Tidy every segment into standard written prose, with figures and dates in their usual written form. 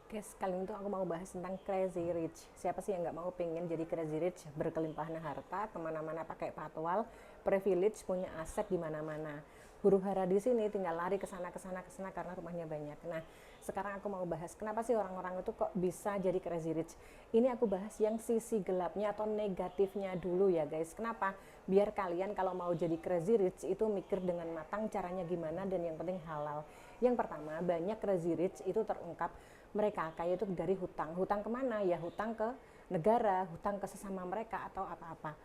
Guys, kali ini tuh aku mau bahas tentang crazy rich. Siapa sih yang nggak mau pengen jadi crazy rich, berkelimpahan harta, kemana-mana pakai patwal, privilege, punya aset di mana-mana. Huru hara di sini tinggal lari ke sana ke sana ke sana karena rumahnya banyak. Nah, sekarang aku mau bahas kenapa sih orang-orang itu kok bisa jadi crazy rich. Ini aku bahas yang sisi gelapnya atau negatifnya dulu ya guys. Kenapa? Biar kalian kalau mau jadi crazy rich itu mikir dengan matang caranya gimana dan yang penting halal. Yang pertama, banyak crazy rich itu terungkap mereka kaya itu dari hutang. Hutang kemana? Ya hutang ke negara, hutang ke sesama mereka atau apa-apa.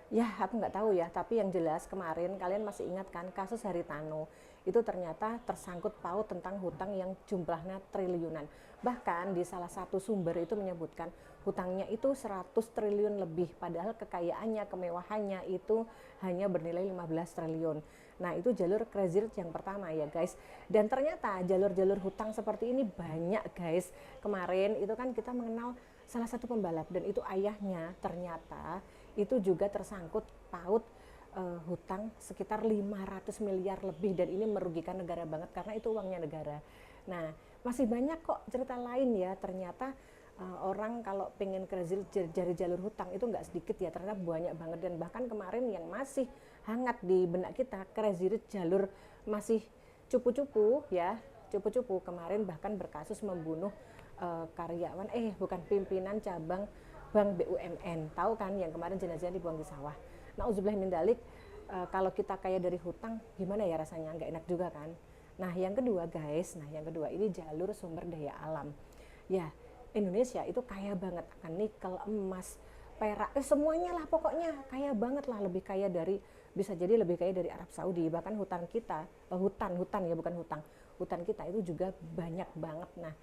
Ya aku nggak tahu ya, tapi yang jelas kemarin kalian masih ingat kan kasus Haritano itu ternyata tersangkut paut tentang hutang yang jumlahnya triliunan. Bahkan di salah satu sumber itu menyebutkan hutangnya itu 100 triliun lebih, padahal kekayaannya, kemewahannya itu hanya bernilai 15 triliun. Nah itu jalur crazy rich yang pertama ya guys. Dan ternyata jalur-jalur hutang seperti ini banyak guys. Kemarin itu kan kita mengenal salah satu pembalap dan itu ayahnya ternyata itu juga tersangkut paut hutang sekitar 500 miliar lebih dan ini merugikan negara banget karena itu uangnya negara. Nah masih banyak kok cerita lain ya, ternyata orang kalau pengen crazy dari jalur hutang itu nggak sedikit ya, ternyata banyak banget. Dan bahkan kemarin yang masih hangat di benak kita crazy jalur masih cupu-cupu ya, cupu-cupu kemarin bahkan berkasus membunuh karyawan bukan pimpinan cabang Bank BUMN, tahu kan yang kemarin jenazahnya dibuang di sawah. Nauzubillah min dalik. Kalau kita kaya dari hutang gimana ya rasanya, nggak enak juga kan. Nah yang kedua guys, yang kedua ini jalur sumber daya alam ya. Indonesia itu kaya banget akan nikel, emas, perak, semuanya lah pokoknya kaya banget lah, lebih kaya dari, bisa jadi lebih kaya dari Arab Saudi. Bahkan hutan kita, hutan ya bukan hutang, hutan kita itu juga banyak banget. Nah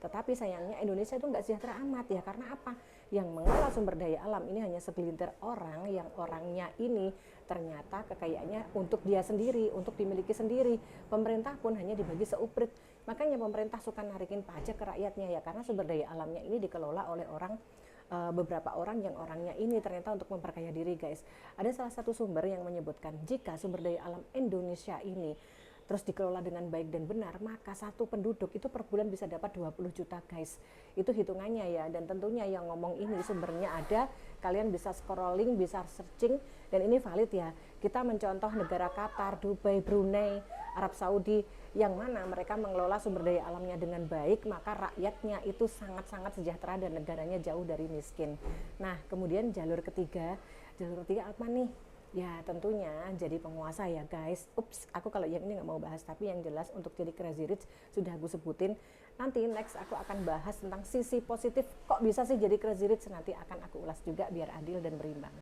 tetapi sayangnya Indonesia itu nggak sejahtera amat ya, karena apa? Yang mengelola sumber daya alam ini hanya segelintir orang, yang orangnya ini ternyata kekayaannya untuk dia sendiri, untuk dimiliki sendiri. Pemerintah pun hanya dibagi seuprit. Makanya pemerintah suka narikin pajak ke rakyatnya ya, karena sumber daya alamnya ini dikelola oleh orang, beberapa orang yang orangnya ini ternyata untuk memperkaya diri guys. Ada salah satu sumber yang menyebutkan jika sumber daya alam Indonesia ini terus dikelola dengan baik dan benar, maka satu penduduk itu per bulan bisa dapat 20 juta guys. Itu hitungannya ya, dan tentunya yang ngomong ini sumbernya ada, kalian bisa scrolling, bisa searching, dan ini valid ya. Kita mencontoh negara Qatar, Dubai, Brunei, Arab Saudi, yang mana mereka mengelola sumber daya alamnya dengan baik, maka rakyatnya itu sangat-sangat sejahtera dan negaranya jauh dari miskin. Nah kemudian jalur ketiga apa nih? Ya tentunya jadi penguasa ya guys. Ups, aku kalau yang ini nggak mau bahas, tapi yang jelas untuk jadi crazy rich sudah aku sebutin. Nanti next aku akan bahas tentang sisi positif, kok bisa sih jadi crazy rich, nanti akan aku ulas juga biar adil dan berimbang.